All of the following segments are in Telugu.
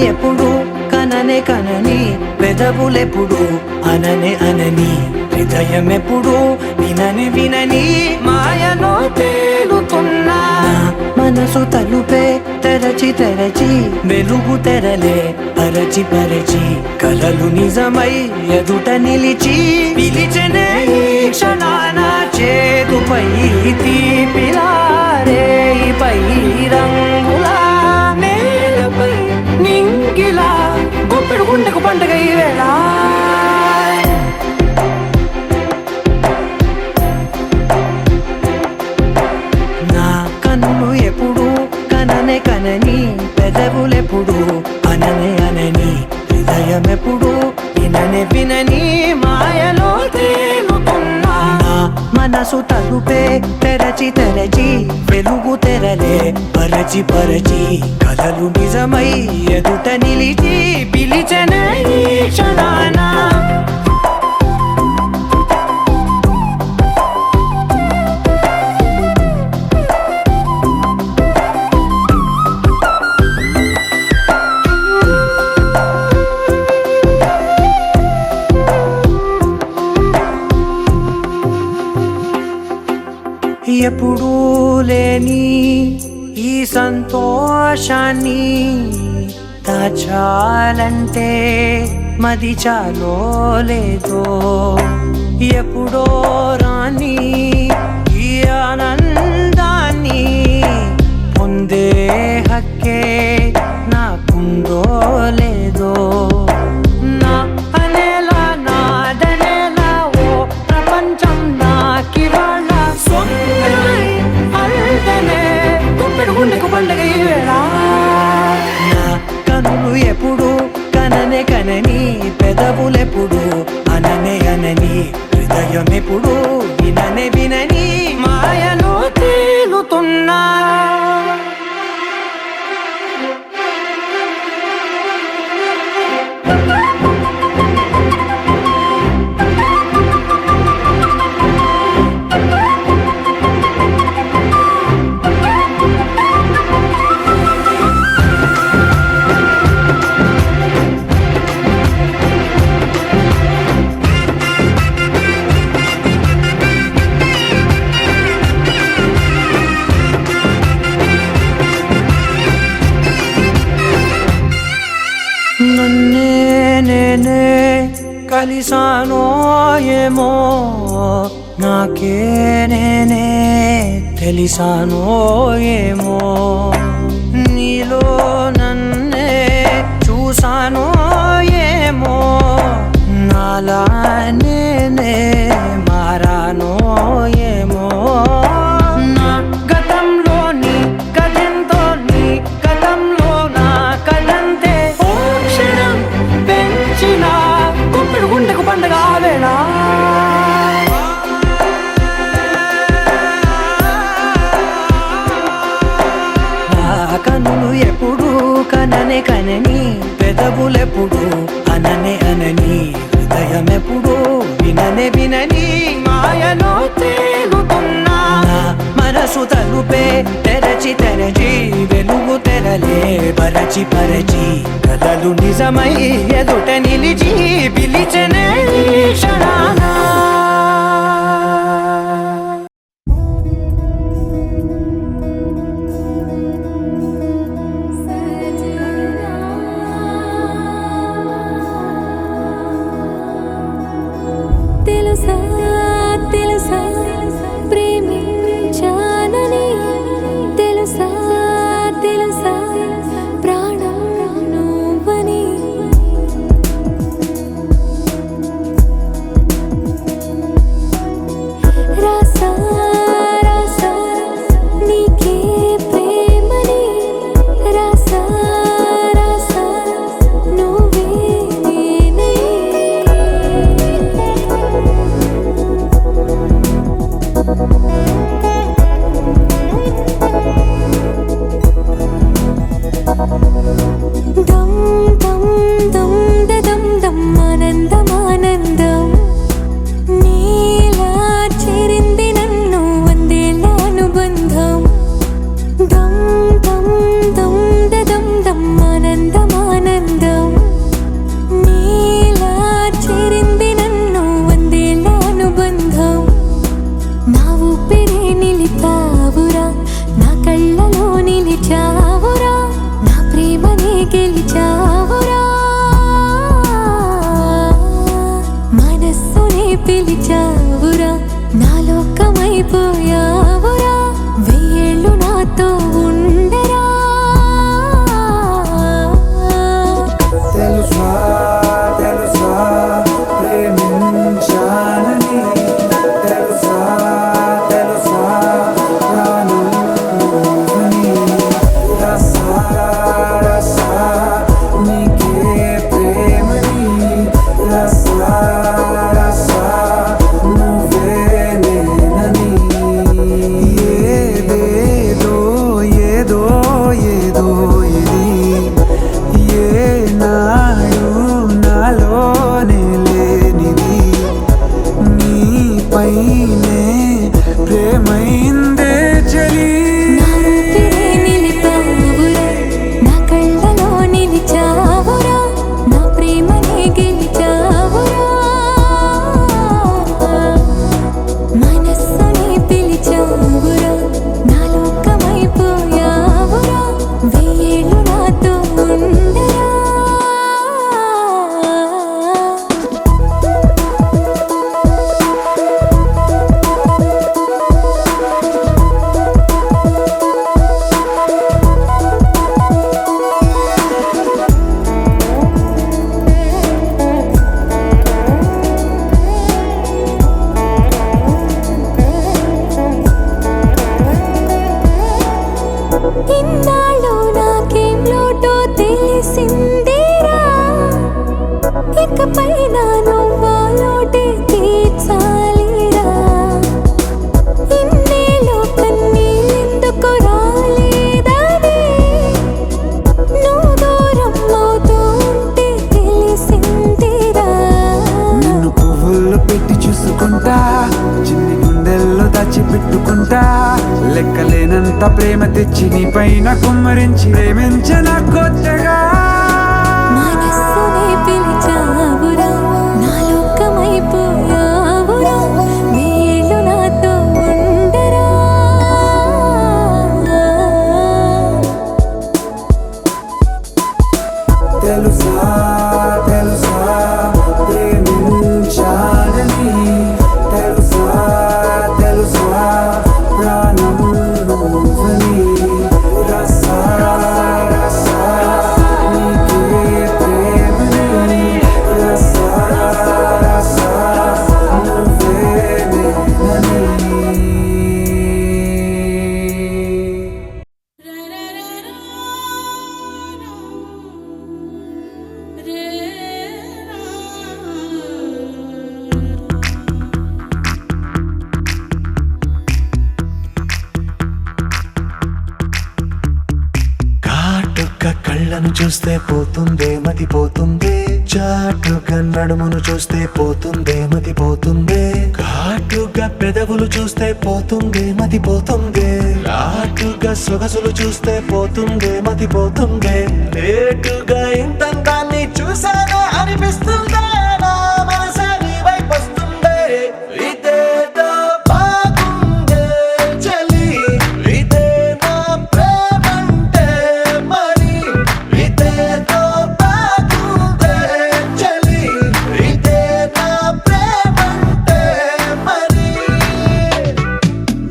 ఎప్పుడు కననే కనని పెదవులెప్పుడు అననే అనని హృదయం ఎప్పుడు వినని వినని మాయలో తేలుతున్నా మనసు తలుపే తెరచి తెరచి వెలుగు తెరలే పరచి పరచి కలలు నిజమై ఎదుట నిలిచి పిలిచెనే ఈ క్షణాన చేతుపై తీపిలారేపై రంగులా నేలపై నింగిలా గుప్పెడు గుండెకు పండగ ఈ వేళ నా కన్ను ఎప్పుడు కననే కనని పెదవులెప్పుడు అననే అనని హృదయం ఎప్పుడు విననే వినని మాయలో తేలుతున్నా మనసు తలుపే తెరచి తెరచి వెలుగు తెరలే పరచి పరచి కలలు నిజమై ఎదుట నిలిచి పిలిచెనే ఈ క్షణాన ఎప్పుడూ లేని ఈ సంతోషాన్ని దాచాలంటే మది చాలో లేదో ఎప్పుడో రాని ఈ ఆనందాన్ని పొందే హక్కే నాకుందో లేదో నా అనేలా నాదనేలా ఓ ప్రపంచం నాకివాళ్ళ గుండెకు పండగ ఈ వేళ నా కనులు ఎప్పుడు కననే కనని పెదవులెప్పుడు అననే అనని హృదయం ఎప్పుడు విననే వినని మాయలో తేలుతున్నా నన్నే నేనే కలిసానో ఏమో నాకే నేనే తెలిసానో ఏమో నీలో నన్నే చూసానో ఏమో నాలా నేనే మారానో ఏమో నా గతంలోని కథంతో నీ గతంలో నా కథంతే గుండెకు పండగ వేళ నా కన్నులు ఎప్పుడు కననే కనని పెదవులెప్పుడు అననే అనని హృదయం ఎప్పుడు విననే వినని మాయలో తేలుతున్నా మనసు తలుపే తెరచి తెరచి వెలుగు తెరలే పరచి పరచి కలలు నిజమై ఎదుట నిలిచి పిలిచెనే ఈ క్షణాన తెలుసా తెలుసా ప్రేమించానని తెలుసా తెలుసా ప్రాణం నువ్వని రాసా రాసా నీకే ప్రేమని రాసా రాసా నువ్వే నేనై దమ్ దమ్ దమ్ దమ్ దమ్ ఆనందం ఆనందం నీలా చేరింది నన్ను వందేళ్ళ అనుబంధం దమ్ దమ్ దమ్ దమ్ దమ్ ఆనందం ఆనందం లెక్కలేనంత ప్రేమ తెచ్చి నీ పైన కుమ్మరించి ప్రేమించిన కొత్తగా మనస్సునే పిలిచావురా నా లోకమైపోయావురా మేలు నాతో ఉండరా తెలుసా తెలుసా ప్రేమించాలని తెలుసా తెలుసా ప్రాణం నువ్వని రసా రసా నీకే ప్రేమని రసా రసా నువ్వే నేనని కాటుక కళ్ళను చూస్తే పోతుందే మతి పోతుందే చాటుగా నడుమును చూస్తే పోతుందే మతి పోతుందే ఘాటుగా పెదవులు చూస్తే పోతుందే మతి పోతుందే లాటుగా సొగసులు చూస్తే పోతుందే మతి పోతుందే లేటుగా ఇంతంతాన్ని చూసాగా అనిపిస్తుందే నా మనసే నీ వైపు వస్తుందే ఇదేదో బాగుందే చలి ఇదే నా ప్రేమంటే మరి ఇదేదో బాగుందే చలి ఇదే నా ప్రేమంటే మరి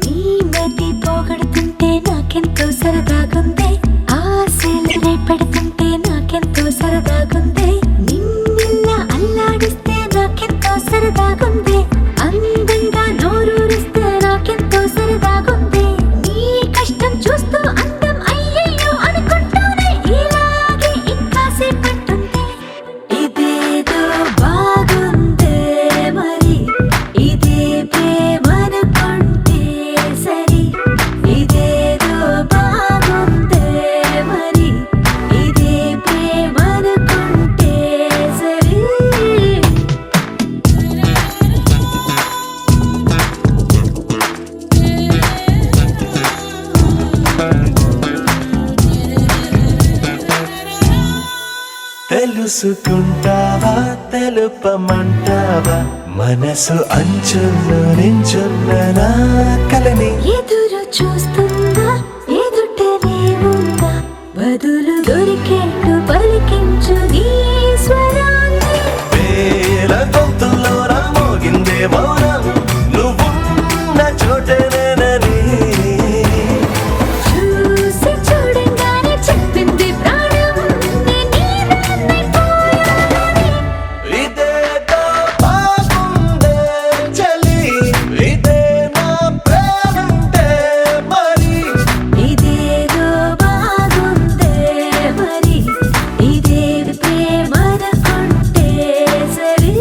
నీ మతి పోగొడుతుంటే నాకెంతో సరదాగుంది ఆశలు రేపెడుతుంటే నాకెంతో సరదాగుంది నిన్నెల్లా అల్లాడిస్తే నాకెంతో సరదాగుంది అందంగా నోరూరిస్తే నాకెంతో సరదాగుంది నీ కష్టం చూస్తూ అందం అయ్యయ్యో అనుకుంటూనే ఇలాగే ఇంకాసేపట్టుంది ఇదేదో బాగుందే మరి ఇదే ప్రేమనుకుంటే సరి ఇదేదో బాగుందే మరి ఇదే ప్రేమనుకుంటే సరి తెలుసుకుంటావా తెలుపమంటావా మనసు అంచుల్లో నించున్న నా కలని ఎదురు చూస్తుందా ఎదుటనే ఉందా బదులు దొరికేట్టు పలికించు నీ స్వరాన్ని వేల గొంతుల్లో నా మోగిందే మౌనం నువ్వున్న చోటనేనని చూసి చూడంగానే చెప్పింది ప్రాణం నీదాన్నైపోయానని ఇదేదో బాగుందే చలి ఇదే నా ప్రేమంటే మరి ఇదేదో బాగుందే మరి ఇదే ప్రేమనుకుంటే సరి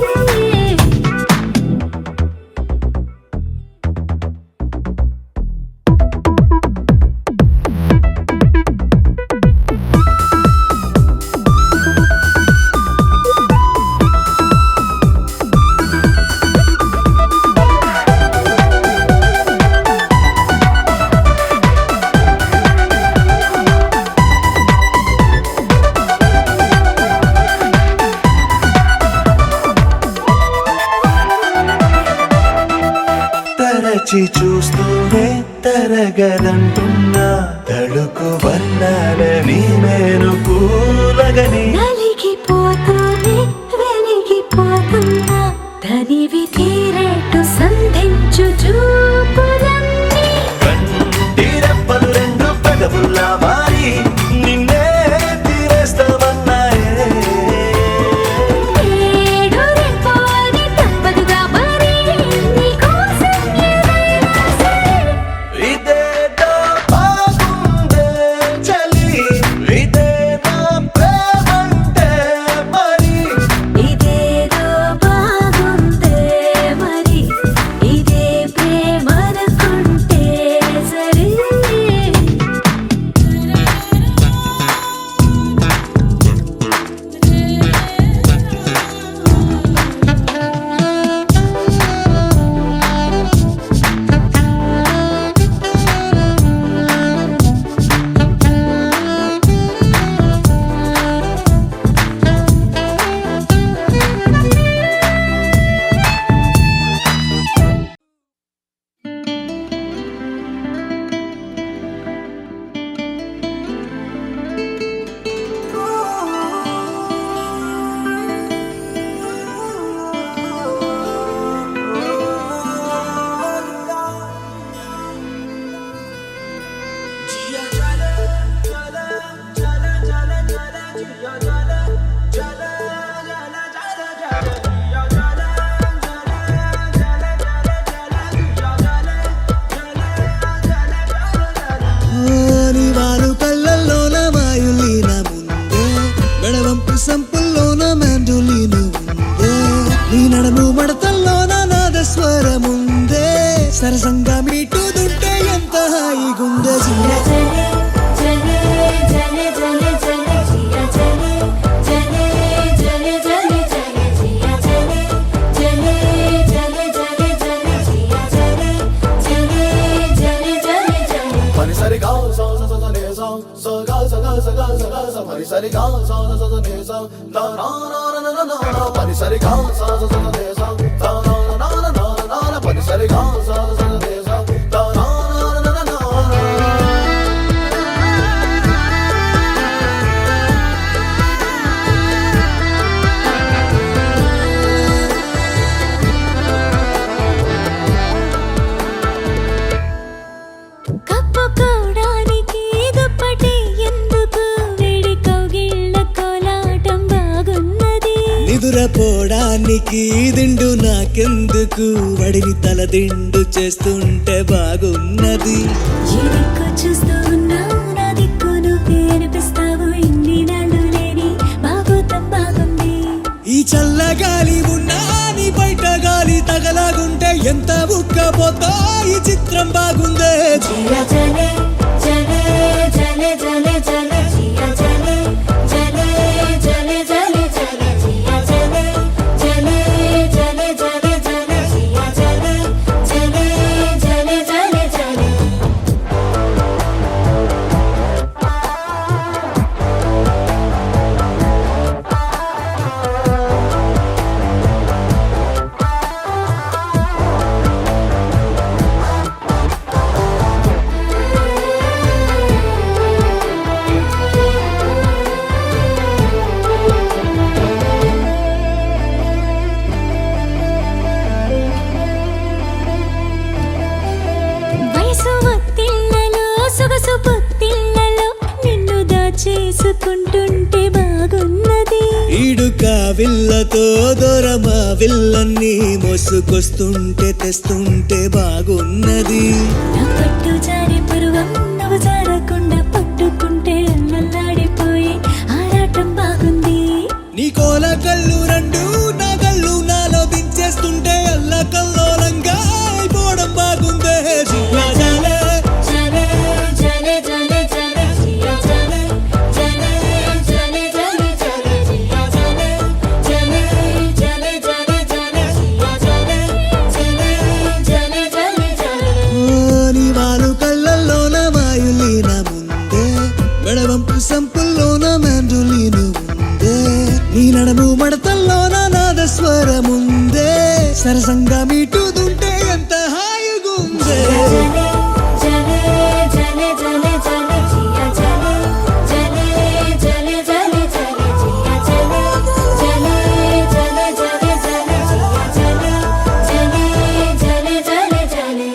తరచి చూస్తూనే తరగదంటున్నా తడుకు వర్ణాలని నేను పూలగని నలిగిపోతూనే వెలిగిపోతున్నా తనివి తీరేట్టు సంధించు చూపులన్నీ కంటి రెప్పలు రెండు పెదవుల్లా మారి నిన్నే తీరేస్తామన్నాయే ఏడు రేపోని తప్పదుగా మరి నీకోసం ఏదైనా సరే ఇదేదో బాగుందే చలి ఇదే నా ప్రేమ నీ వారు కళ్ళల్లోన వాయులీన ముందే మెడవంపు సంపుల్లోన మ్యాండులీను ఉందే నీ నడుము మడతల్లోన నాదస్వరముందే సరసంగా మీటుదుంటే ఎంత హాయిగుందే జలే జలే జలే జలే జలే జియా జలే జలే జలే జలే జలే జియా జలే జలే జలే జలే జలే జియా జలే జలే జలే జలే జలే పనిసరి గా సా సా సా నే సా సా గా సా గా సా గా సా గా సా పనిసరి గా సా సా సా నే సా లా నా నా నా నా నా పనిసరి గా సా సా సా నే సా లా నా నా నా నా నా పనిసరి గా సా సా సా నే సా లా నా నా నా నా కప్పుకోవడానికి దుప్పటి ఎందుకు వేడి కౌగిళ్ళ కోలాటం బాగున్నది నిదురపోవడానికి దిండు నాకెందుకు వడిని తల దిండు చేస్తుంటే బాగున్నది ఈ దిక్కు చూస్తూ ఉన్నావు నా దిక్కు నువ్వే అనిపిస్తావు ఇన్ని నాళ్ళు లేని బాగోతం బాగుంది ఈ చల్లగాలి ఉన్నా నీ బయట గాలి తగలాగుంటే ఎంత ఉక్కపోతా ఈ చిత్రం బాగుందే జియా జలే జలే జలే జలే జలే జియా జలే జలే జలే జలే జలే జియా జలే జలే జలే జలే జలే జియా జలే జలే జలే జలే జలే వయసు ఒత్తిళ్లలో సొగసు పొత్తిళ్లలో నిన్ను దాచేసుకుంటుంటే బాగున్నది ఈడుక విల్లతో దూరమా విల్లన్ని మోసుకొస్తుంటే తెస్తుంటే బాగున్నది నా పట్టు జారి పరువం నువ్వు జారకుండా పట్టుకుంటే అల్లల్లాడిపోయి ఆరాటం బాగుంది నీ కోల కళ్ళు రెండు నా కళ్ళు నాలో దించేస్తుంటే అల్ల కల్లోలంగా అయిపోవడం బాగుందే జియా జాలే జలే జలే జలే జలే జియా జలే జలే జలే జలే జలే జియా జలే జలే జలే జలే జలే జియా జలే జలే జలే జలే జలే నీ వారు కళ్ళల్లోన వాయులీన ముందే మెడవంపు సంపుల్లోన మ్యాండులీను ఉందే నీ నడుము మడతల్లోన నాదస్వరముందే సరసంగా మీటుదుంటే ఎంత హాయిగుందే జలే జలే జలే జలే జియా జలే జలే జలే జలే జలే జియా జలే జలే జలే జలే జలే జియా జలే జలే జలే జలే జలే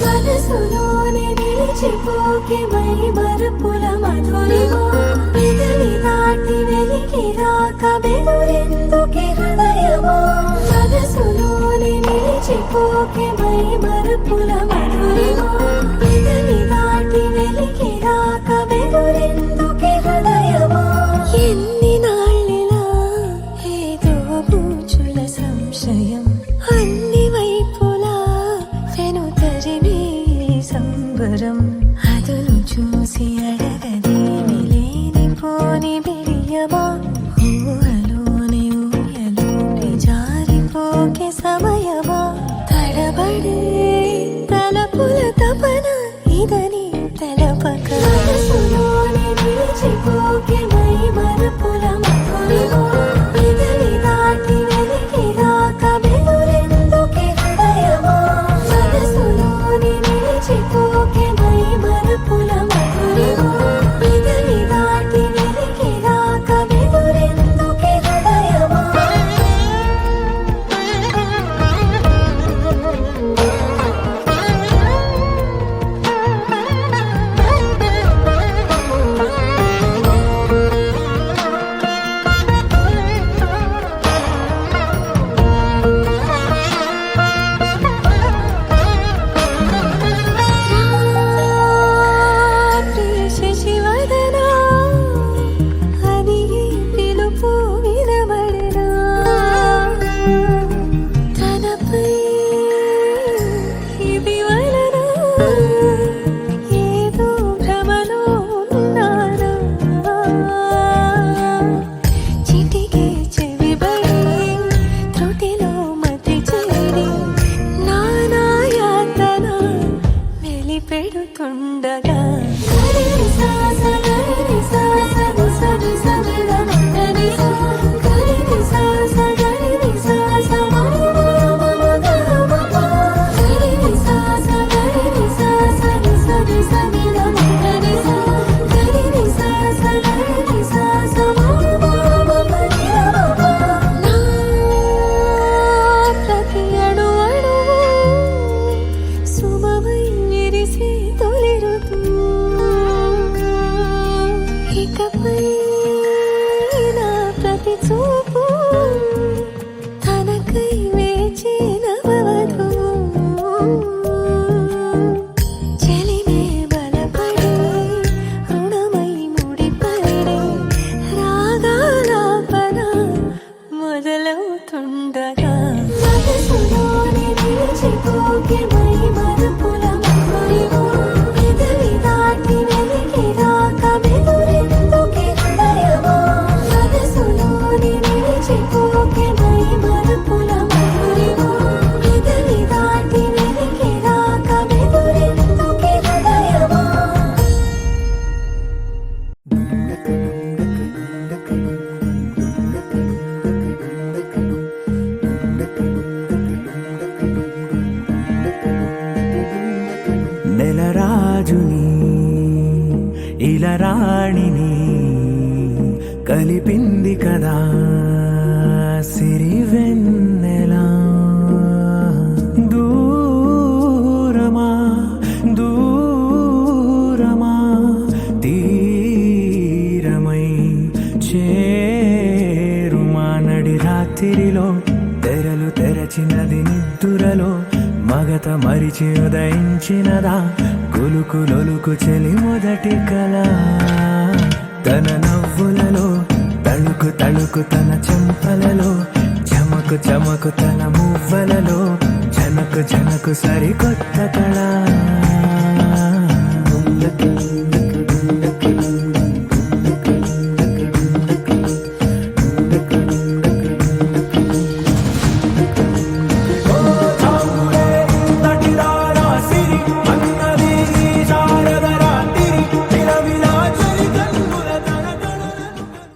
మనసులోనే నిలిచిపోకే మై మరుపుల మధురిమా పెదవి దాటి వెలికి రాక బెదురెందుకే హృదయమా మనసులోనే నిలిచిపోకే మై మరుపుల మధురిమా పెదవి దాటి వెలికి రాక బెదురెందుకే హృదయమా ఎన్ని నాళ్ళిలా ఏదో బూచుల సంశయం అన్ని వైపులా వెను తరిమే సంబరం అదును చూసి అడగదేమి లేనిపోని బిడియమా ఊహలోని ఊయలోని జారిపోకే సమయమా తడబడే తలపుల తపన నెలరాజుని ఇలరాణిని కలిపింది కదా సిరివెన్నెలా. దూరమా దూరమా తీరమై చేరుమా నడి రాత్రిలో తెరలు తెరచినది నిద్దురలో మగత మరిచి ఉదయించినదా కులుకు లొలుకు చెలి మొదటి కళ. తన నవ్వులలో తళుకు తళుకు తన చెంపలలో చమకు చమకు తన మువ్వలలో జనకు జనకు సరికొత్త కళ.